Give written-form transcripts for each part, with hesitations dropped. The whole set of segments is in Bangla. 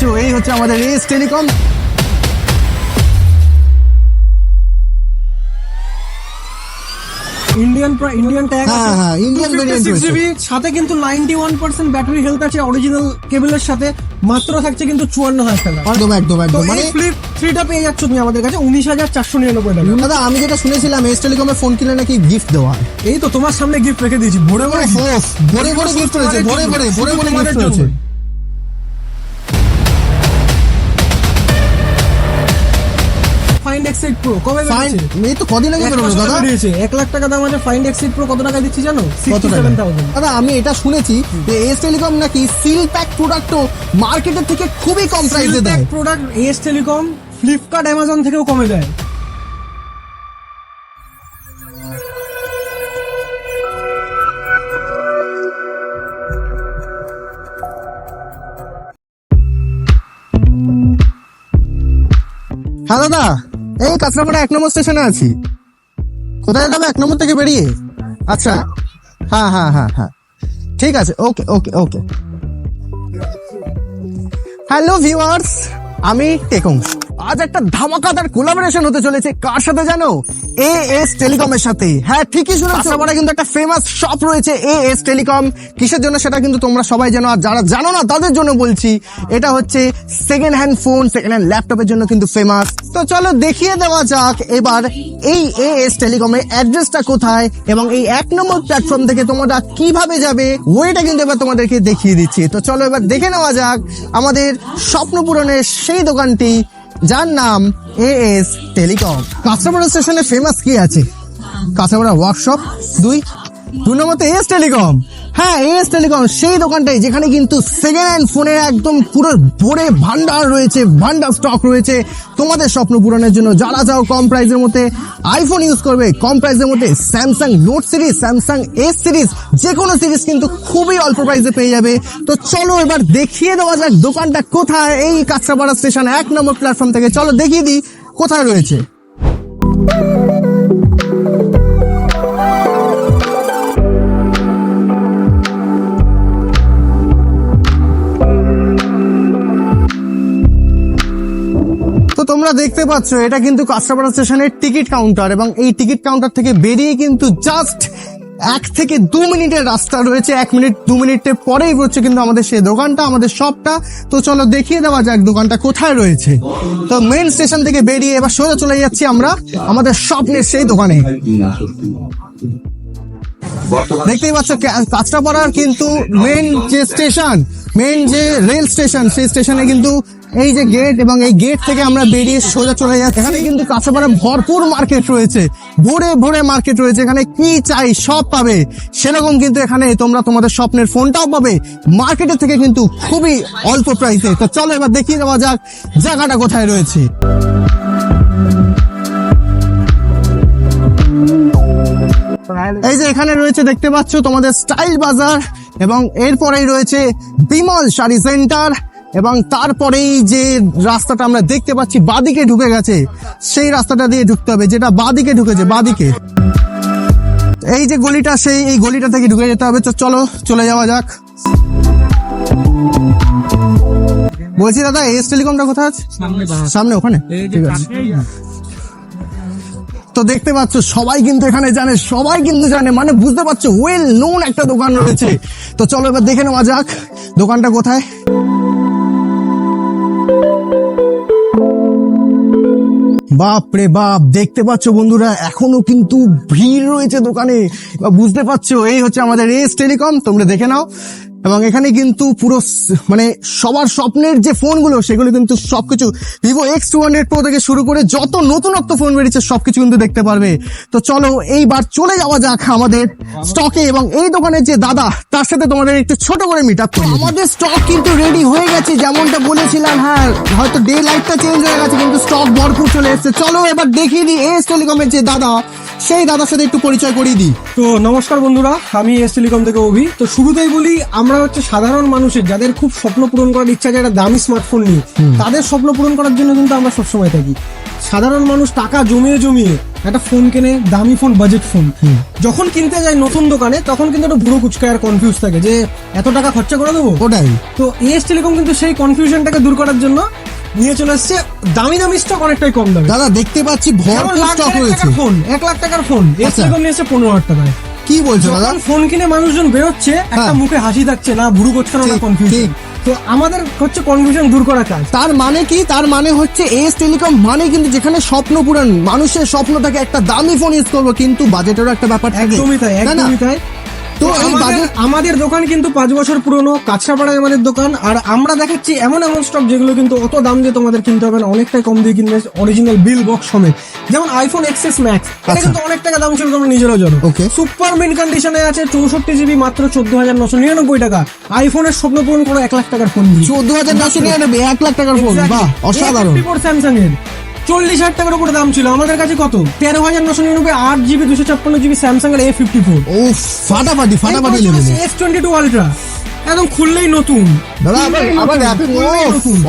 পাচ্ছ এই হচ্ছে আমাদের এস টেলিকম। ইন্ডিয়ান ট্যাগ হ্যাঁ হ্যাঁ, ইন্ডিয়ান ভেরিয়েন্ট রয়েছে। সাথে কিন্তু 91% ব্যাটারি হেলথ আছে অরিজিনাল কেবলের সাথে। মাত্র থাকছে কিন্তু 54,000 টাকা। একদম একদম একদম, মানে ফ্লিপ 3টা পেয়ে যাচ্ছ তুমি আমাদের কাছে 19,499 টাকা। দাদা আমি যেটা শুনেছিলাম এস টেলিকমের ফোন কিনলে নাকি গিফট দেওয়া হয়। এই তো তোমার সামনে গিফট রেখে দিয়েছি, ভরে ভরে ভরে ভরে গিফট রয়েছে, ভরে ভরে গিফট রয়েছে। ফাইন্ড এক্স8 প্রো কবে ফাইন, বেরিয়েছে? এই তো কদিন আগে বেরোলো দাদা। 1 লাখ টাকা দাম আছে ফাইন্ড এক্স8 প্রো। কত টাকা দিচ্ছি জানো? কত টাকা? 67,000। দাদা আমি এটা শুনেছি যে এস টেলিকম নাকি সিল প্যাক প্রোডাক্টও মার্কেটের থেকে খুবই কম প্রাইসে দেয়। Product S telecom Flipkart Amazon থেকেও কমে দেয়। হ্যাঁ দাদা, এই কাঁচরাপাড়া 1 নম্বর স্টেশনে আছি। কোথায় যাবে? 1 নম্বর থেকে বেরিয়ে? আচ্ছা, হ্যাঁ হ্যাঁ হ্যাঁ হ্যাঁ, ঠিক আছে, ওকে ওকে ওকে। হ্যালো ভিউয়ার্স, আমি টেকং। আজ একটা ধামাকাদার কোলাবোরেশন হতে চলেছে কার সাথে জানো? এএস টেলিকমের সাথে। হ্যাঁ ঠিকই শুনেছো, কাঁচরাপাড়ায় কিন্তু একটা ফেমাস শপ রয়েছে এএস টেলিকম। কিসের জন্য সেটা কিন্তু তোমরা সবাই জানো, আর যারা জানো না তাদের জন্য বলছি। এটা হচ্ছে second hand phone, second hand ল্যাপটপের জন্য কিন্তু ফেমাস। তো চলো দেখিয়ে দেওয়া যাক এবার এই এএস টেলিকমের অ্যাড্রেসটা কোথায় এবং এই 1 নম্বর প্ল্যাটফর্ম থেকে তোমরা কিভাবে যাবে ওইটা কিন্তু এবার তোমাদেরকে দেখিয়ে দিচ্ছি। তো চলো এবার দেখে নেওয়া যাক আমাদের স্বপ্ন পূরণের সেই দোকানটি, যার নাম এএস টেলিকম। কাঁচরাপাড়া স্টেশনে ফেমাস কি আছে? কাঁচরাপাড়া ওয়ার্কশপ 2 নম্বরতে এএস টেলিকম। হ্যাঁ, এএস টেলিকম সেই দোকানটাই যেখানে কিন্তু সেকেন্ড হ্যান্ড ফোনের একদম পুরো ভরে ভান্ডার রয়েছে, ভান্ডার স্টক রয়েছে তোমাদের স্বপ্ন পূরণের জন্য। যারা চাও কম প্রাইসের মধ্যে আইফোন ইউজ করবে, কম প্রাইসের মধ্যে Samsung note series, Samsung S series, যে কোনো সিরিজ কিন্তু খুবই অল্প প্রাইসে পেয়ে যাবে। তো চলো এবার দেখিয়ে দেওয়া যাক দোকানটা কোথায়। এই কাঁচরাপাড়া স্টেশন 1 নম্বর প্ল্যাটফর্ম থেকে চলো দেখিয়ে দিই কোথায় রয়েছে। তো তোমরা দেখতে পাচ্ছ এটা কিন্তু কাঁচরাপাড়া স্টেশনের টিকিট কাউন্টার, এবং এই টিকিট কাউন্টার থেকে বেরিয়ে কিন্তু জাস্ট 1 থেকে 2 মিনিটের রাস্তা রয়েছে। 1 মিনিট 2 মিনিটের পরেই হচ্ছে কিন্তু আমাদের সেই দোকানটা, আমাদের শপটা। তো চলো দেখিয়ে দেওয়া যাক দোকানটা কোথায় রয়েছে। তো মেইন স্টেশন থেকে বেরিয়ে এবার সোজা চলে যাচ্ছি আমরা আমাদের স্বপ্নের সেই দোকানে। দেখতেই পাচ্ছ কাঁচরাপাড়ার কিন্তু মেইন যে স্টেশন, মেইন যে রেল স্টেশন, সেই স্টেশনে কিন্তু এই যে গেট, এবং এই গেট থেকে আমরা বেরিয়ে সোজা চলে যাচ্ছি। এখানে কিন্তু কাঁচরাপাড়া ভরপুর মার্কেট রয়েছে, ভরে ভরে মার্কেট রয়েছে। এখানে কি চাই সব পাবে, সেরকম কিন্তু এখানে তোমরা তোমাদের স্বপ্নের ফোনটাও পাবে মার্কেটের থেকে কিন্তু খুবই অল্প প্রাইসে। তো চলো এবার দেখিয়ে দেওয়া যাক জায়গাটা কোথায় রয়েছে। এই যে এখানে রয়েছে দেখতে পাচ্ছ তোমাদের স্টাইল বাজার, এবং এরপরেই রয়েছে বিমল শাড়ি সেন্টার, এবং তারপরেই যে রাস্তাটা আমরা দেখতে পাচ্ছি বাদিকে ঢুকে গেছে, সেই রাস্তাটা দিয়ে ঢুকতে হবে, যেটা বাদিকে ঢুকেছে, বাদিকে এই যে গলিটা, এই গলিটা থেকে ঢুকে যেতে হবে। তো চলো চলে যাওয়া যাক। বলছি দাদা এস টেলিকমটা কোথায় আছে? সামনে ওখানে, ঠিক আছে। তো দেখতে পাচ্ছ সবাই কিন্তু এখানে জানে, সবাই কিন্তু জানে, মানে বুঝতে পারছো ওয়েল নোন একটা দোকান রয়েছে। তো চলো এবার দেখে নেওয়া যাক দোকানটা কোথায়। বাপ রে বাপ, দেখতে পাচ্ছ বন্ধুরা এখনো কিন্তু ভিড় রয়েছে দোকানে। বুঝতে পারছো এই হচ্ছে আমাদের এস টেলিকম, তোমরা দেখে নাও। এবং এখানে কিন্তু পুরো মানে সবার স্বপ্নের যে ফোনগুলো সেগুলো কিন্তু সবকিছু ভিভো X200 Pro থেকে শুরু করে যত নতুনত্ব ফোন বেরিয়েছে সবকিছু কিন্তু দেখতে পারবে। তো চলো এইবার চলে যাওয়া যাক আমাদের স্টকে, এবং এই দোকানের যে দাদা তার সাথে তোমাদের একটু ছোট করে মিট আপ করি। আমাদের স্টক কিন্তু রেডি হয়ে গেছে যেমনটা বলেছিলাম। হ্যাঁ, হয়তো ডে লাইটটা চেঞ্জ হয়ে গেছে কিন্তু স্টক ভরপুর চলে এসেছে। চলো এবার দেখিয়ে দিই এস টেলিকমের যে দাদা, সেই দাদার সাথে একটু পরিচয় করিয়ে দিই। তো নমস্কার বন্ধুরা, আমি এস টেলিকম থেকে অভি। তো শুরুতেই বলি, আমরা হচ্ছে সাধারণ মানুষের যাদের খুব স্বপ্ন পূরণ করার ইচ্ছা আছে একটা দামি স্মার্টফোন নিয়ে, তাদের স্বপ্ন পূরণ করার জন্য কিন্তু আমরা সবসময় থাকি। সাধারণ মানুষ টাকা জমিয়ে জমিয়ে একটা ফোন কেনে, দামি ফোন, বাজেট ফোন, যখন কিনতে যায় নতুন দোকানে তখন কিন্তু একটা বুড়ো কুচকায় আর কনফিউজ থাকে যে এত টাকা খরচা করে দেবো। ওটাই তো এস টেলিকম কিন্তু সেই কনফিউশনটাকে দূর করার জন্য নিয়ে চলে এসছে দামি দামি স্টক অনেকটাই কম দামে। দাদা দেখতে পাচ্ছি ভরপুর স্টক রয়েছে। ফোন 1 লাখ টাকার ফোন এস আচ্ছা। টেলিকম নিয়ে এসছে 15,000 টাকায়। কি বলছো দাদা? যখন ফোন কিনে মানুষজন বেরোচ্ছে একটা হ্যাঁ। মুখে হাসি থাকছে না, ভুরু কোচকানো না, ঠিক, কনফিউশন। ঠিক। তো আমাদের হচ্ছে কনফিউশন দূর করা কাজ। তার মানে কি? তার মানে হচ্ছে এস টেলিকম মানে কিন্তু যেখানে স্বপ্ন পূরণ, মানুষের স্বপ্ন থাকে একটা দামি ফোন ইউজ করবো, কিন্তু বাজেটেরও একটা ব্যাপার থাকে। একদমই তাই, তাই না? একদমই তাই। তো তো এই বাজেট আমাদের দোকান কিন্তু 5 বছর পুরনো, কাছড়াপাড়ায় আমাদের দোকান। আর আমরা দেখাচ্ছি এমন এমন স্টক যেগুলো কিন্তু অত দাম দিয়ে তোমাদের কিনতে হবে না, অনেকটাই কম দিয়ে কিনবে, অরিজিনাল বিল বক্স সমেত। যেমন আইফোন এক্সএস ম্যাক্স, এটা আচ্ছা। কিন্তু অনেক টাকা দাম ছিল, তোমরা নিজেরাও জানো। Okay. সুপার মিন কন্ডিশনে আছে, 64 জিবি, মাত্র 14,999 টাকা। আইফোনের স্বপ্ন পূরণ করো 1 লাখ টাকার ফোন দিয়ে। 14,999, 1 লাখ টাকার ফোন, বাহ অসাধারণ। স্যামসাং এর 40,000 টাকার উপরে দাম ছিল, আমাদের কাছে কত 13,999, 8 জিবি 256 জিবি স্যামসাং এর A54। ও ফাটাফাটি ফাটাফাটি লেভেলে। S22 আলট্রা একদম খুললেই নতুন। দাদা আবার rapid,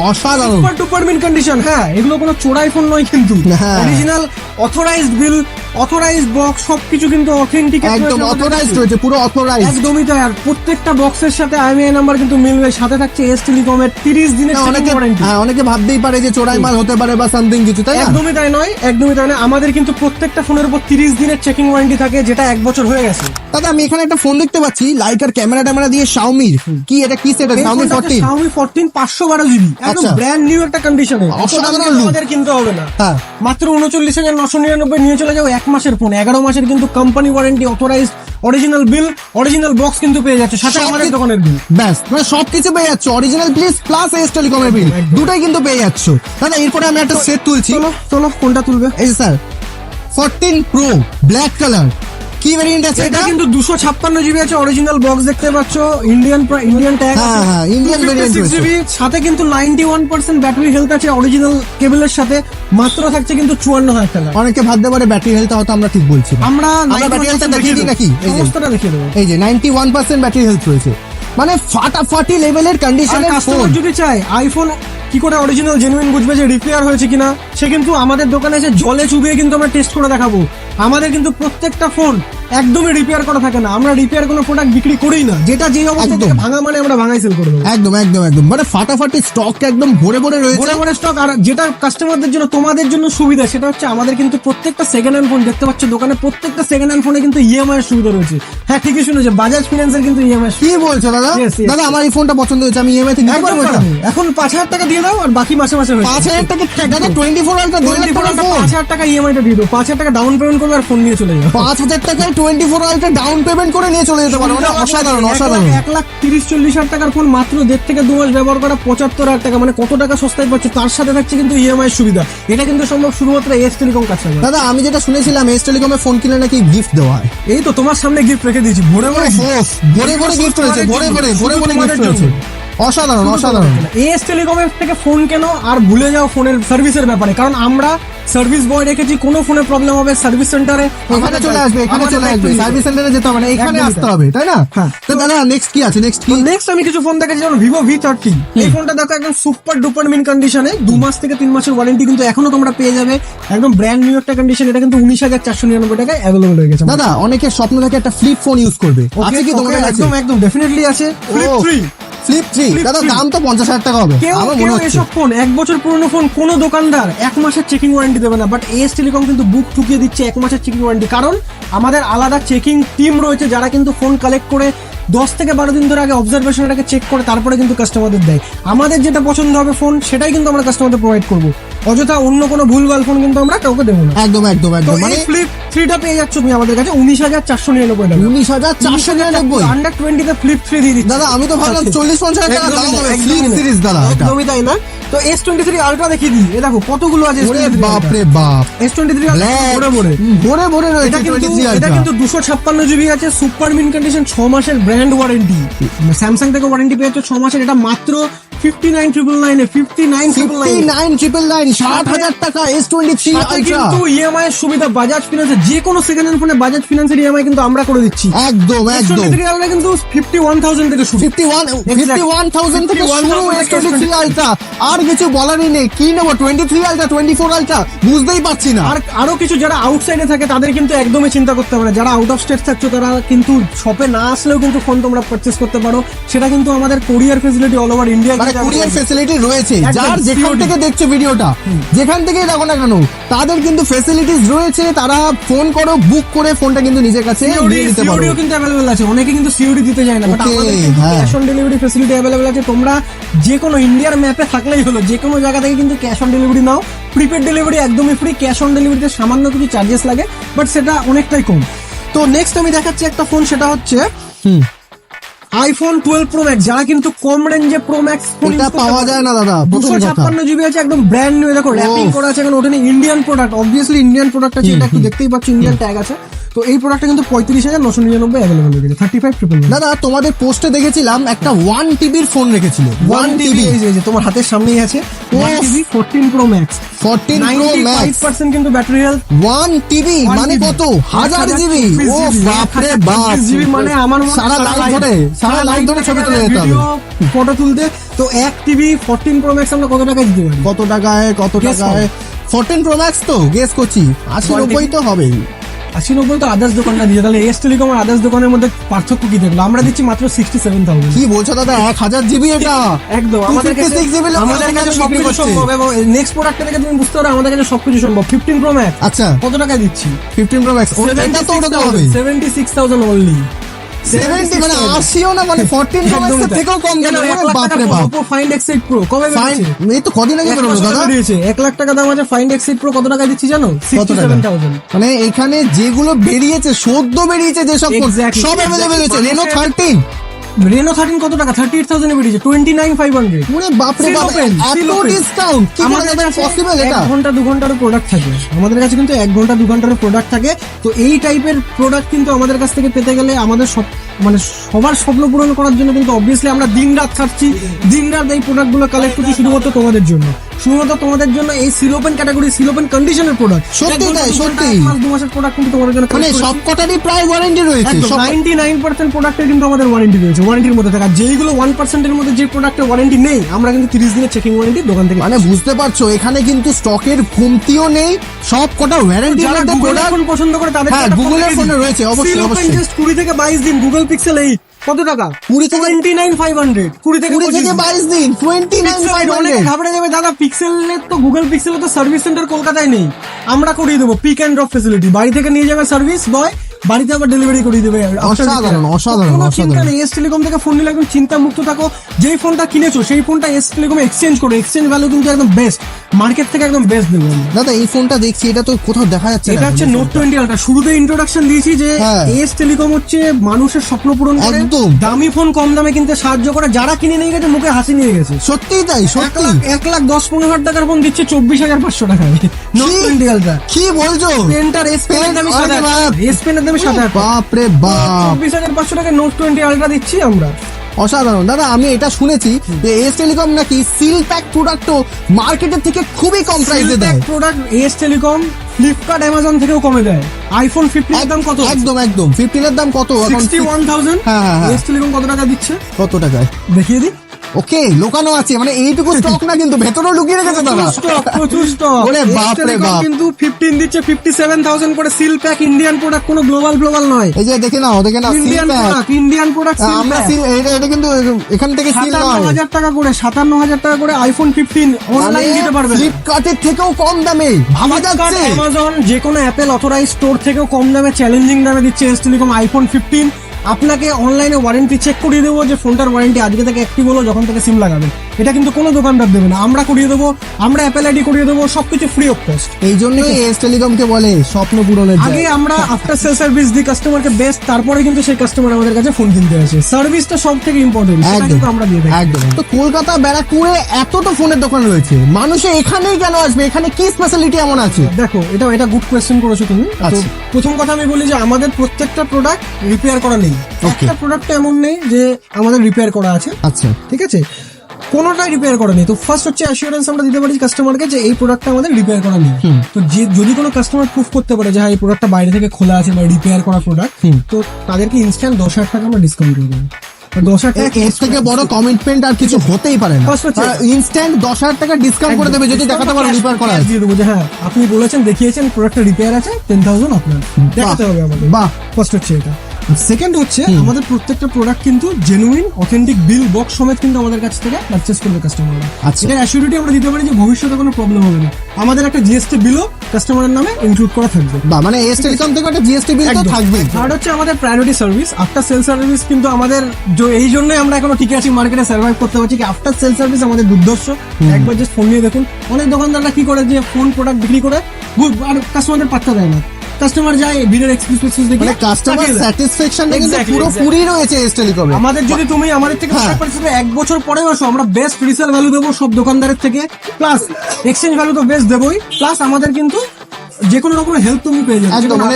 অসাধারণ। Super টুপার mint condition. হ্যাঁ, এগুলো কোনো চোরাই ফোন নয় কিন্তু, হ্যাঁ। অরিজিনাল অথরাইজড বিল, অথরাইজড বক্স, সবকিছু কিন্তু অথেন্টিক, একদম অথরাইজড রয়েছে, পুরো অথরাইজড। একদমই তাই। আর প্রত্যেকটা বক্সের সাথে IMEI নাম্বার কিন্তু মিলবে, সাথে থাকছে এস টেলিকমের 30 দিনের অনেকে ওয়ারেন্টি। অনেকে ভাবতেই পারে যে চোরাই মাল হতে পারে বা সামথিং কিছু, তাই না? একদমই তাই নয়, একদমই তাই নয়। আমাদের কিন্তু প্রত্যেকটা ফোনের উপর 30 দিনের চেকিং ওয়ারেন্টি থাকে, যেটা 1 বছর হয়ে গেছে। দাদা আমি এখানে একটা ফোন দেখতে পাচ্ছি, লাইকার ক্যামেরা ট্যামেরা দিয়ে, শাওমির। কি এটা, কি সেট? শাওমি 14। Xiaomi 14 512 জিবি, একদম আচ্ছা। ব্র্যান্ড নিউ একটা কন্ডিশনে। অসাধারণ look। আমাদের কিনতে হবে না, হ্যাঁ। মাত্র 39,999 নিয়ে চলে যাও 1 মাসের ফোন। 11 মাসের কিন্তু company warranty, authorised, original bill, original box কিন্তু পেয়ে যাচ্ছে, সাথে আমাদের দোকানের বিল। ব্যাস, মানে সবকিছু পেয়ে যাচ্ছ, অরিজিনাল প্লিজ প্লাস এস টেলিকমের বিল, দুটাই কিন্তু পেয়ে যাচ্ছ। দাদা এরপরে আমি একটা সেট তুলছি। চলো চলো, কোনটা তুলবে? এই যে স্যার 14 প্রো ব্ল্যাক কালার, কি ভেরিয়েন্ট আছে এটা এটা? কিন্তু 256 জিবি আছে, অরিজিনাল বক্স দেখতে পাচ্ছ, ইন্ডিয়ান ট্যাগ, হ্যাঁ, হ্যাঁ, Indian variant রয়েছে। জিবি, সাথে কিন্তু 91% ব্যাটারি হেলথ আছে, অরিজিনাল কেবলের সাথে। মাত্র থাকছে কিন্তু 54,000 টাকা। অনেকে ভাবতে পারে ব্যাটারি হেলথ, হয়তো আমরা ঠিক বলছি না। আমরা ব্যাটারি হেলথটা দেখিয়ে দিই নাকি? এই যে সমস্তটা দেখিয়ে দেবো। এই যে 91% ব্যাটারি হেলথ রয়েছে, মানে ফাটাফাটি লেভেলের আর কন্ডিশনের ফোন। কাস্টমার যদি চায় আইফোন কি করে অরিজিনাল জেনুইন বুঝবে যে রিপেয়ার হয়েছে কিনা, সে কিন্তু আমাদের দোকানে এসে জলে চুবিয়ে কিন্তু আমরা টেস্ট করে দেখাবো। আমাদের কিন্তু প্রত্যেকটা ফোন একদমই রিপেয়ার করা থাকে না, আমরা রিপেয়ার কোনো প্রোডাক্ট বিক্রি করি না, যেটা যে অবস্থা একদম। থেকে ভাঙা মানে আমরা ভাঙাই সেল করে দেবো। একদম একদম একদম, মানে ফাটাফাটি স্টক একদম ভরে ভরে রয়েছে। বড় বড় স্টক। আর যেটা কাস্টমারদের জন্য, তোমাদের জন্য সুবিধা, সেটা হচ্ছে আমাদের কিন্তু প্রত্যেকটা সেকেন্ড হ্যান্ড ফোন দেখতে পাচ্ছ দোকানে, প্রত্যেকটা সেকেন্ড হ্যান্ড ফোনে কিন্তু ইএমআই এর সুবিধা রয়েছে। হ্যাঁ, ঠিকই শুনেছো, বাজাজ ফিন্যান্সের কিন্তু ইএমআই। কি বলছো দাদা? Yes, yes, দাদা আমার এই ফোনটা পছন্দ হয়েছে, আমি ইএমআই তে নিতে পারবো এটা? এখন 5,000 টাকা দিয়ে দাও, আর বাকি মাসে মাসে হয়ে যাবে। 5,000 টাকা? দাদা 24 আলট্রা 2 লাখ টাকার ফোন, 5,000 টাকা ইএমআইটা দিয়ে দাও, 5,000 টাকা ডাউন পেমেন্ট করবে আর ফোন নিয়ে চলে যাও। 5,000 টাকায় 24 আলট্রা ডাউন পেমেন্ট করে নিয়ে চলে যেতে পারো, মানে অসাধারণ অসাধারণ। 1,30,40,000 টাকার ফোন মাত্র 1.5 থেকে 2 মাস ব্যবহার করা 75,000 টাকা, মানে কত টাকা সস্তায় পাচ্ছ। তার সাথে থাকছে কিন্তু ইএমআই সুবিধা। এটা কিন্তু সম্ভব শুধুমাত্র এস টেলিকম কাস্টমার। দাদা আমি যেটা শুনেছিলাম এস টেলিকমের ফোন কিনলে নাকি গিফট দেওয়া হয়। এই তো তোমার সামনে গিফট রেখে দিয়েছি, ভরে ভরে ভরে ভরে গিফট রয়েছে, ভরে ভরে ভরে ভরে গিফট রয়েছে, অসাধারণ অসাধারণ। এস টেলিকমের থেকে ফোন কেন আর ভুলে যাও ফোনের সার্ভিসের ব্যাপারে, কারণ আমরা সার্ভিস বয় রেখেছি। কোনো ফোনে প্রবলেম হবে সার্ভিস সেন্টারে এখানে চলে আসবে, এখানে চলে আসবে, সার্ভিস সেন্টারে যেতে হবে না, এখানে একদমই আসতে তাই। হবে, তাই না? হ্যাঁ। তো দাদা নেক্সট কি আছে? নেক্সট কি? নেক্সট আমি কিছু ফোন দেখাচ্ছি, যেমন ভিভো V30। এই ফোনটা দেখো একদম সুপার ডুপার মিন কন্ডিশনে, 2 মাস থেকে 3 মাসের ওয়ারেন্টি কিন্তু এখনো তোমরা পেয়ে যাবে, একদম ব্র্যান্ড নিউ একটা কন্ডিশন। এটা কিন্তু 19,499 টাকায় অ্যাভেলেবল হয়ে গেছে। দাদা অনেকের স্বপ্ন থাকে একটা ফ্লিপ ফোন ইউজ করবে, আছে কি তোমাদের কাছে? একদম একদম ডেফিনেটলি আছে। Flip 3 ফ্লিপ 3 দাদা দাম তো 50,000 টাকা হবে কেউ আমার মনে কেউ হচ্ছে। এসব ফোন 1 বছর পুরনো ফোন কোনো দোকানদার 1 মাসের চেকিং ওয়ারেন্টি দেবে না, বাট এস টেলিকম কিন্তু বুক ঠুকিয়ে দিচ্ছে 1 মাসের চেকিং ওয়ারেন্টি। কারণ আমাদের আলাদা চেকিং টিম রয়েছে, যারা কিন্তু ফোন কালেক্ট করে 10 থেকে 12 দিন ধরে আগে অবজারভেশনটাকে চেক করে তারপরে কিন্তু কাস্টমারদের দেয়। আমাদের যেটা পছন্দ হবে ফোন, সেটাই কিন্তু আমরা কাস্টমারদের প্রোভাইড করবো। অযথা অন্য কোনো ভুলভাল ফোন কিন্তু আমরা কাউকে দেবো না। একদম একদম তো একদম, এই মানে ফ্লিপ 3টা পেয়ে যাচ্ছ তুমি আমাদের কাছে 19,499 টাকা। 19,499। আন্ডার 20 তে ফ্লিপ 3 দিয়ে দিচ্ছি। দাদা আমি তো ভাবলাম 40-50,000 টাকা দাম হবে ফ্লিপ সিরিজ দাদা এটা। একদমই তাই না। তো S23 আলট্রা দেখিয়ে দিই, এ দেখো কতগুলো আছে। ওরে বাপ রে বাপ, S23 Black, ভরে ভরে। ভরে ভরে রয়েছে এটা কিন্তু 23 এটা আলট্রা। কিন্তু 256 জিবি আছে, সুপার মিন কন্ডিশন, 6 মাসের ব্র্যান্ড ওয়ারেন্টি। স্যামসাং থেকে ওয়ারেন্টি পেয়েছে 6 মাসের, এটা মাত্র 59,999 59,999 60,000 টাকা S23 সাথে আলট্রা। কিন্তু ইএমআই এর সুবিধা বাজাজ ফিনান্সে, যে কোনো সেকেন্ড হ্যান্ড ফোনে বাজাজ ফিনান্সের ইএমআই কিন্তু আমরা করে দিচ্ছি। একদম একদম আমরা কিন্তু 51,000 থেকে শুরু। 51,000 থেকে শুরু 51,000 S23 আলট্রা। আর কিছু বলারই নেই, কি নেবো 23 আলট্রা 24 আলট্রা বুঝতেই পারছি না। আর আরো কিছু যারা আউটসাইডে থাকে তাদের কিন্তু একদমই চিন্তা করতে হবে না। যারা আউট অফ স্টেট থাকছো তারা কিন্তু শপে না আসলেও কিন্তু ফোন তোমরা পারচেস করতে পারো। সেটা কিন্তু আমাদের কোরিয়ার ফেসিলিটি অল ওভার ইন্ডিয়া, মানে কুরিয়ার ফেসিলিটি রয়েছে। একদম, যার যেখান COD থেকে দেখছো ভিডিওটা, যেখান থেকেই দেখো না কেন, তাদের কিন্তু ফেসিলিটিস রয়েছে। তারা ফোন করো, বুক করে ফোনটা কিন্তু নিজের কাছে নিয়ে নিতে পারো। সিওডিও কিন্তু অ্যাভেলেবল আছে। অনেকে কিন্তু সিওডি দিতে যায় না, বাট Okay, আমাদের কিন্তু হ্যাঁ। Cash on delivery facility available আছে। তোমরা যে কোনো ইন্ডিয়ার ম্যাপে থাকলেই হলো, যে কোনো জায়গা থেকে কিন্তু cash on delivery now. Prepaid delivery একদমই ফ্রি, ক্যাশ অন ডেলিভারিতে সামান্য কিছু চার্জেস লাগে, বাট সেটা অনেকটাই কম। তো নেক্সট আমি দেখাচ্ছি একটা ফোন, সেটা হচ্ছে আইফোন 12 প্রো ম্যাক্স। যারা কিন্তু কম রেঞ্জে প্রো ম্যাক্স ফোন এটা পাওয়া যায় না দাদা, প্রথম কথা। 256 জিবি আছে, একদম ব্র্যান্ড নিউ। দেখো র্যাপিং করা আছে, এখন ওখানে Indian product, obviously Indian product আছে, এটা একটু দেখতেই পাচ্ছ, ইন্ডিয়ান ট্যাগ আছে। তো এই প্রোডাক্টটা কিন্তু 35,999 অ্যাভেলেবল হয়ে গেছে, 35,999। দাদা তোমাদের পোস্টে দেখেছিলাম একটা 1 টিবির ফোন রেখেছিল, 1 টিবি। এই যে তোমার হাতের সামনেই আছে 1 Yes. TB 14 pro max, 14 pro max 95% কিন্তু ব্যাটারি হেলথ। 1 টিবি 1 মানে TB কত? 1000 জিবি। ও বাপ রে বাপ, জিবি মানে আমার মনে হয় সারা লাইফ ধরে, সারা লাইফ ধরে ছবি তুলে যেতে হবে। ভিডিও ফটো তুলতে। তো 1 টিবি 14 প্রো ম্যাক্স আমরা কত টাকায় দিতে পারি? কত টাকায়, কত Guess টাকায়? 14 প্রো ম্যাক্স তো গেস করছি 80-90 তো হবেই। 80-90 তো আদার্স দোকানটা দিয়ে, তাহলে এস টেলিকম আর আদার্স দোকানের মধ্যে পার্থক্য কি দেখলো? আমরা দিচ্ছি মাত্র 67,000। কি বলছো দাদা, 1000 জিবি এটা? একদম আমাদের কাছে 256 GB লোক আমাদের কাছে সবকিছু করছে। সম্ভব, এবং নেক্সট প্রোডাক্টটা থেকে তুমি বুঝতে পারো আমাদের কাছে সবকিছু সম্ভব। 15 প্রো ম্যাক্স আচ্ছা কত টাকা দিচ্ছি? 15 প্রো ম্যাক্স এটা তো ওটা হবে 76,000 অনলি। 70, মানে 80ও না, মানে 14 প্রো ম্যাক্স থেকেও কম দাম। বাপ রে বাপ, Oppo Find X8 Pro কবে ফাইন, বেরিয়েছে? এই তো কদিন আগে বেরোলো দাদা। 1 লাখ টাকা দাম আছে Find X8 Pro। কত টাকা দিচ্ছি জানো? কত টাকা? 67,000। মানে এখানে যেগুলো বেরিয়েছে, সদ্য বেরিয়েছে যেসব ফোন, Exactly, সব অ্যাভেলেবল exactly। হয়েছে। রেনো 13, Reno 13 কত টাকা? 38,000 এ বেরিয়েছে, 29,500। পুরো বাপ রে বাপ, Seal open, এত seal open। ডিসকাউন্ট কি করে আমাদের কাছে পসিবল 1 এটা? ঘন্টা 2 ঘন্টার প্রোডাক্ট থাকে। আমাদের কাছে কিন্তু 1 ঘন্টা 2 ঘন্টার প্রোডাক্ট থাকে। তো এই টাইপের প্রোডাক্ট কিন্তু আমাদের কাছ থেকে পেতে গেলে আমাদের সব মানে সবার স্বপ্ন পূরণ করার জন্য কিন্তু অবভিয়াসলি আমরা দিন রাত খাটছি, দিন রাত এই প্রোডাক্টগুলো কালেক্ট করছি শুধুমাত্র তোমাদের জন্য, শুধুমাত্র তোমাদের জন্য। এই seal open category, seal open কন্ডিশনের প্রোডাক্ট, সত্যি তাই, সত্যি। 2 মাসের প্রোডাক্ট কিন্তু তোমাদের জন্য মানে সব কটারই প্রায় ওয়ারেন্টি রয়েছে। সব 99% প্রোডাক্টের কিন্তু আমাদের ওয়ারেন্টি রয়েছে, ওয়ারেন্টির মধ্যে থাকে। আর যেইগুলো 1% এর মধ্যে যে প্রোডাক্টের ওয়ারেন্টি নেই, আমরা কিন্তু 30 দিনের চেকিং ওয়ারেন্টি দোকান থেকে। মানে বুঝতে পারছো, এখানে কিন্তু স্টকের কমতিও নেই, সব কটা ওয়ারেন্টির যারা মধ্যে গুগলের প্রোডাক্ট। ফোন পছন্দ করে তাদের হ্যাঁ, গুগলের ফোনে রয়েছে, অবশ্যই, অবশ্যই। জাস্ট 20 থেকে 22 দিন গুগল পিক্সেল 8 কত টাকা? 20 থেকে 29,500। 20 থেকে 22 দিন, 29,500। অনেক ঘাবড়ে যাবে দাদা। পিক্সেলের তো গুগল পিক্সেলের তো সার্ভিস সেন্টার কলকাতায় নেই, আমরা করিয়ে দেবো পিক অ্যান্ড ড্রপ ফেসিলিটি। বাড়ি থেকে নিয়ে যাবে সার্ভিস বয়, বাড়িতে আবার ডেলিভারি করিয়ে দেবে। অসাধারণ, অসাধারণ, কোনো চিন্তা অসাধারণ। নেই। এস টেলিকম থেকে ফোন নিলে একদম চিন্তা মুক্ত থাকো। যেই ফোনটা কিনেছো সেই ফোনটা এস টেলিকম এক্সচেঞ্জ করো, এক্সচেঞ্জ ভ্যালু কিন্তু একদম বেস্ট, মার্কেট থেকে একদম বেস্ট দেবো আমরা। দাদা এই ফোনটা দেখছি, এটা তো কোথাও দেখা যাচ্ছে না। এটা হচ্ছে নোট 20 আলট্রা। শুরুতে ইন্ট্রোডাকশন দিয়েছি যে হ্যাঁ। এস টেলিকম হচ্ছে মানুষের স্বপ্ন পূরণ করে, একদম। দামি ফোন কম দামে কিনতে সাহায্য করে। যারা কিনে নিয়ে গেছে মুখে হাসি নিয়ে গেছে। সত্যিই তাই, সত্যি। 1,10,15,000 টাকার ফোন দিচ্ছে 24,500 টাকায় নোট 20 আলট্রা। কি বলছো? পেনটার এস পেনের দামে আরে 7,000 বাপ। এস পেনের দামে 7,000 বাপ রে বাপ, 24,500 টাকায় নোট 20 আলট্রা দিচ্ছি আমরা। অসাধারণ। দাদা আমি এটা শুনেছি যে এস টেলিকম নাকি সিল প্যাক প্রোডাক্টও মার্কেটের থেকে খুবই কম প্রাইসে দেয়। Product S telecom Flipkart Amazon থেকেও কমে দেয়। আইফোন 15 এর দাম কত? একদম একদম 15 এর দাম কত এখন? 61,000। হ্যাঁ, হ্যাঁ, হ্যাঁ। এস টেলিকম কত টাকা দিচ্ছে কত টাকায় দেখিয়ে দিই। ওকে, লোকানো আছে, মানে এইটুকু স্টক না, কিন্তু ভেতরেও লুকিয়ে রেখেছে দাদা। প্রচুর স্টক। ওরে বাপ রে বাপ। কিন্তু 15 দিচ্ছে 57,000 করে সিল প্যাক, ইন্ডিয়ান প্রোডাক্ট, কোনো গ্লোবাল নয়। এই যে দেখে নাও, দেখে নাও, Indian seal pack. Product, Indian product. আমরা সিল, এটা কিন্তু এখান থেকে সিল নয়। 57,000 টাকা করে, 57,000 টাকা করে আইফোন 15 অনলাইন দিতে পারবে। ফ্লিপকার্টের থেকেও কম দামে ভাবা যাচ্ছে। অ্যামাজন যে কোনো অ্যাপেল অথরাইজ স্টোর থেকেও কম দামে, চ্যালেঞ্জিং দামে দিচ্ছে এস টেলিকম আইফোন 15। আপনাকে অনলাইনে ওয়ারেন্টি চেক করিয়ে দেবো যে ফোনটার ওয়ারেন্টি আজকে থেকে অ্যাক্টিভ হলো যখন থেকে সিম লাগাবে। এটা কিন্তু কোনো দোকানদার দেবে না, আমরা করিয়ে দেবো, আমরা অ্যাপেল আইডি করিয়ে দেবো, সবকিছু ফ্রি অফ কস্ট। এই জন্যই এস টেলিকমকে বলে স্বপ্ন পূরণের আগে আমরা আফটার সেল সার্ভিস দিই কাস্টমারকে বেস্ট, তারপরে কিন্তু সেই কাস্টমার আমাদের কাছে ফোন কিনতে আসে। সার্ভিসটা সব থেকে ইম্পর্টেন্ট, সেটা কিন্তু আমরা দিয়ে থাকি। একদম। তো কলকাতা ব্যারাকপুরে এত তো ফোনের দোকান রয়েছে, মানুষে এখানেই কেন আসবে? এখানে কি স্পেশালিটি এমন আছে? দেখো এটা গুড কোয়েশ্চেন করেছো তুমি। তো আচ্ছা। প্রথম কথা আমি বলি যে আমাদের প্রত্যেকটা প্রোডাক্ট রিপেয়ার করা নেই। Okay. একটা প্রোডাক্ট এমন নেই যে আমাদের রিপেয়ার করা আছে, আচ্ছা, ঠিক আছে? কোনোটাই রিপেয়ার করা নেই। তো ফার্স্ট হচ্ছে অ্যাসিওরেন্স আমরা দিতে পারি কাস্টমারকে যে এই প্রোডাক্টটা আমাদের রিপেয়ার করা নেই। তো যদি কোনো কাস্টমার প্রুফ করতে পারে যে হ্যাঁ এই প্রোডাক্টটা বাইরে থেকে খোলা আছে বা রিপেয়ার করা প্রোডাক্ট, তো তাদেরকে ইনস্ট্যান্ট 10,000 টাকা আমরা ডিসকাউন্ট করে দেবো। 10,000 টাকা এর থেকে বড় কমিটমেন্ট আর কিছু হতেই পারে না। First হচ্ছে- ইনস্ট্যান্ট 10,000 টাকা ডিসকাউন্ট করে দেবে যদি দেখাতে পারো রিপেয়ার করা আছে। দিয়ে দেবো যে হ্যাঁ আপনি বলেছেন দেখিয়েছেন প্রোডাক্টটা রিপেয়ার আছে, 10,000 আপনার দেখাতে হবে আমাদের। বাহ। ফার্স্ট হচ্ছে এটা। সেকেন্ড হচ্ছে আমাদের প্রত্যেকটা প্রোডাক্ট কিন্তু জেনুইন অথেন্টিক বিল বক্স সমেত কিন্তু আমাদের কাছ থেকে পারচেস করবে কাস্টমাররা। আচ্ছা। এটার অ্যাসিউরিটি আমরা দিতে পারি যে ভবিষ্যতে কোনো প্রবলেম হবে না। আমাদের একটা জিএসটি বিলও কাস্টমারের নামে ইনক্লুড করা থাকবে। বা মানে এস টেলিকম থেকে একটা জিএসটি বিল তো থাকবে। থার্ড হচ্ছে আমাদের priority service. After sale service কিন্তু আমাদের এই জন্যই আমরা এখনো টিকে আছি, মার্কেটে সার্ভাইভ করতে পারছি কি আফটার সেল সার্ভিস আমাদের দুর্ধর্ষ। একবার জাস্ট ফোন নিয়ে দেখুন, অনেক দোকানদাররা কি করে যে ফোন প্রোডাক্ট বিক্রি করে আর কাস্টমারদের পাত্তা দেয় না। কাস্টমার যায় ভিডিওর এক্সপিরিয়েন্স দেখে মানে কাস্টমার স্যাটিসফ্যাকশন কিন্তু Exactly, পুরো exactly. পুরি রয়েছে এস টেলিকমে। আমাদের যদি তুমি আমাদের থেকে হ্যাঁ। এক বছর পরে আসো, আমরা বেস্ট রিসেল ভ্যালু দেবো সব দোকানদারের থেকে, প্লাস এক্সচেঞ্জ ভ্যালু তো বেস্ট দেবোই, প্লাস আমাদের কিন্তু যে কোনো রকম হেল্প তুমি পেয়ে যাবে। একদম মানে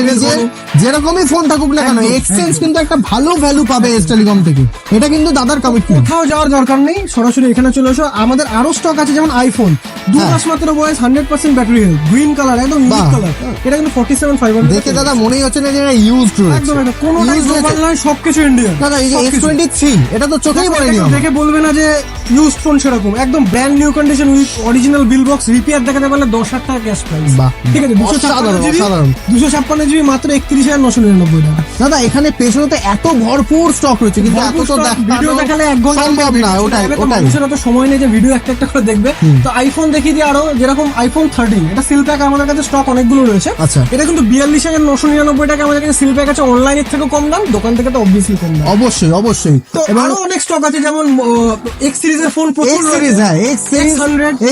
যেরকমই ফোন থাকুক না কেন একদম, এক্সচেঞ্জ একদম। কিন্তু একটা ভালো ভ্যালু পাবে এস টেলিকম থেকে। এটা কিন্তু দাদার কমিটমেন্ট। কোথাও যাওয়ার দরকার নেই, সরাসরি এখানে চলে এসো। আমাদের আরো স্টক আছে, যেমন আইফোন 2 হ্যাঁ। মাস মাত্র বয়স, 100% ব্যাটারি হেলথ, গ্রিন কালার, একদম ইউনিক বাহ। কালার। এটা কিন্তু 47,500 দেখে দাদা মনেই হচ্ছে না যে এটা ইউজড রয়েছে। একদম একদম কোনোটাই Used গ্লোবাল রয়েছে। নয়, সবকিছু ইন্ডিয়ান। দাদা এই যে S23 এটা তো চোখেই পড়েনি আমার। দেখে বলবে না যে ইউজ ফোন সেরকম, একদম brand new condition with original bill box, repair দেখাতে পারলে 10,000 টাকা ক্যাশ প্রাইস। বাহ। ঠিক আছে, অসাধারণ, 256 অসাধারণ। 256 মাত্র 31,999 টাকা। দাদা এখানে পেছনে তো এত ভরপুর স্টক রয়েছে কিন্তু এত তো ভিডিও দেখালে 1 ঘন্টা সম্ভব না। ওটাই ওটাই মানুষের তো সময় নেই যে ভিডিও একটা একটা করে দেখবে। তো আইফোন দেখিয়ে দিই আরো, যেরকম আইফোন 13 এটা সিল প্যাক আমাদের কাছে স্টক অনেকগুলো রয়েছে। আচ্ছা। এটা কিন্তু 42,999 টাকা আমাদের কাছে সিল প্যাক আছে, অনলাইনের থেকে কম দাম, দোকান থেকে তো অবভিয়াসলি কম দাম। অবশ্যই অবশ্যই। তো এবার আরো অনেক স্টক আছে, যেমন এক্স সিরিজের ফোন প্রচুর X series, হ্যাঁ, X series,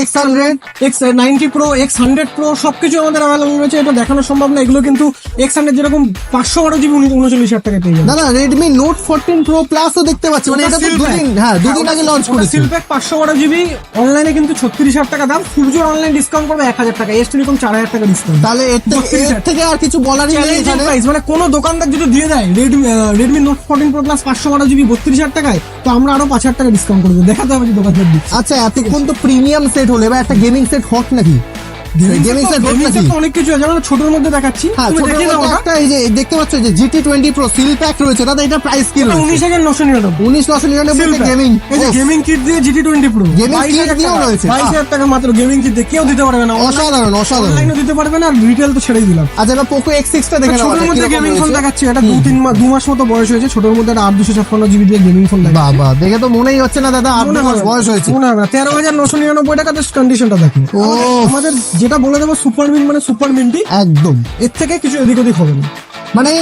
X100 X90 Pro, X100 Pro সবকিছু আমাদের অ্যাভেলেবল রয়েছে। এটা দেখানো সম্ভব না, এগুলো কিন্তু X100 যেরকম 512 জিবি 39,000 টাকায় পেয়ে যাবে। দাদা Redmi Note 14 Pro Plus ও দেখতে পাচ্ছি, মানে এটা তো দুদিন আগে লঞ্চ করেছে। সিল প্যাক 512 জিবি, অনলাইনে কিন্তু 36,000 টাকা দাম। সূর্যর অনলাইন ডিসকাউন্ট করবে 1,000 টাকা, এস টেলিকম 4,000 টাকা ডিসকাউন্ট। তাহলে এর থেকে আর কিছু বলারই নেই চ্যালেঞ্জিং এখানে। প্রাইস, মানে কোন দোকানদার যদি দিয়ে দেয় Redmi note 14 pro plus 512 GB 32,000 টাকায়, তো আমরা আরো 5,000 টাকা ডিসকাউন্ট করবো। দেখাতে হবে যে দোকানদার দিচ্ছে। আচ্ছা এতক্ষণ তো প্রিমিয়াম সেট হলে এবার একটা গেমিং সেট হট নাকি? গেমিং সেট হট নাকি? অনেক কিছু আছে, যেমন ছোটর মধ্যে দেখাচ্ছি, হ্যাঁ, তুমি ছোটর দেখিয়ে দাও মধ্যে ওটা। একটা এই যে দেখতে পাচ্ছ যে GT20 Pro সিল প্যাক রয়েছে। দাদা এটা প্রাইস কি রয়েছে? 19,999 19,999 গেমিং। এই যে গেমিং কিট দিয়ে GT20 Pro Gaming kit দিয়েও রয়েছে। 22,000 টাকা মাত্র গেমিং কিট দিয়ে, কেউ দিতে পারবে না। অসাধারণ অসাধারণ। অনলাইনে দিতে পারবে না, আর রিটেল তো ছেড়েই দিলাম। আচ্ছা এবার Poco X6 টা দেখে নাও। ছোটর মধ্যে গেমিং ফোন দেখাচ্ছি, এটা 2 মাস মতো বয়স হয়েছে। ছোটর মধ্যে একটা 8,256 জিবি দিয়ে গেমিং ফোন দেখাচ্ছি। বাবা দেখে তো মনেই হচ্ছে না দাদা 8 মাস বয়স হয়েছে। মনে হবে না। 13,999 টাকা কন্ডিশনটা দেখো। ও। আমাদের যেটা বলে দেবো সুপার মিন্ট, মানে সুপার মিন্টি, একদম এর থেকে কিছু এদিক ওদিক হবে না। মানে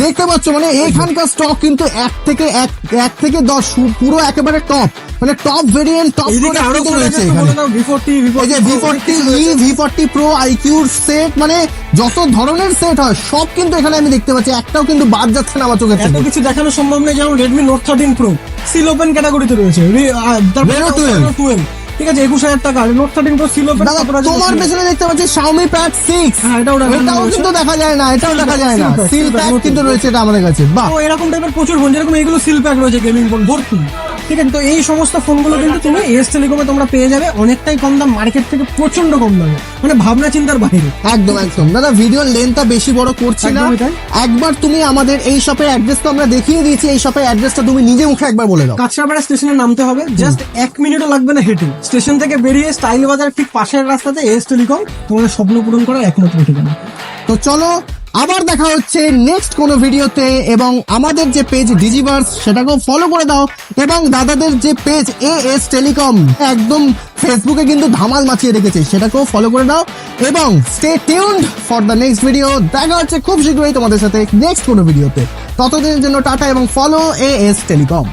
দেখতে পাচ্ছ মানে এইখানকার স্টক কিন্তু 1 থেকে 10 পুরো একেবারে টপ, মানে টপ ভেরিয়েন্ট টপ এইদিকে আরো প্রোডাক্ট রয়েছে এখানে। V40 এই যে V40e, V40 Pro, IQ set, মানে যত ধরনের সেট হয় সব কিন্তু এখানে আমি দেখতে পাচ্ছি, একটাও কিন্তু বাদ যাচ্ছে না আমার চোখের এত থেকে। কিছু দেখানো সম্ভব নেই। যেমন Redmi note 13 pro seal open ক্যাটাগরিতে রয়েছে, Reno 12 ঠিক আছে 21,000 টাকা। Note 13 pro seal open. দাদা তোমার পেছনে দেখতে পাচ্ছি Xiaomi Pad 6। হ্যাঁ, এটাও কিন্তু দেখা যায় না, এটাও দেখা যায় না। Seal pack, seal seal pack, pack নতুন। কিন্তু রয়েছে এটা আমাদের কাছে। বাহ। তো এরকম টাইপের প্রচুর ফোন, যেরকম এইগুলো সিল প্যাক রয়েছে গেমিং ফোন ভর্তি। ঠিক আছে, তো এই সমস্ত ফোনগুলো কিন্তু তুমি এস টেলিকমে তোমরা পেয়ে যাবে অনেকটাই কম দাম, মার্কেট থেকে প্রচন্ড কম দামে, মানে ভাবনা চিন্তার বাইরে। একদম একদম দাদা ভিডিওর লেন্থটা বেশি বড় করছি না। একদমই তাই। একবার তুমি আমাদের এই শপের অ্যাড্রেস তো আমরা দেখিয়ে দিয়েছি, এই শপের অ্যাড্রেসটা তুমি নিজে মুখে একবার বলে দাও। কাঁচরাপাড়া স্টেশনে নামতে হবে, জাস্ট 1 মিনিটও লাগবে না হেঁটে। স্টেশন থেকে বেরিয়ে স্টাইল বাজার ঠিক পাশের রাস্তাতে এস টেলিকম, তোমাদের স্বপ্ন পূরণ করার একমাত্র ঠিকানা। তো চলো আবার দেখা হচ্ছে নেক্সট কোনো ভিডিওতে, এবং আমাদের যে পেজ ডিজিভার্স সেটাকেও ফলো করে দাও, এবং দাদাদের যে পেজ AS টেলিকম একদম ফেসবুকে কিন্তু ধামাল মাচিয়ে রেখেছে, সেটাকেও ফলো করে দাও, এবং stay tuned for the next video. দেখা হচ্ছে খুব শীঘ্রই তোমাদের সাথে নেক্সট কোনো ভিডিওতে। ততদিনের জন্য টাটা এবং ফলো AS টেলিকম।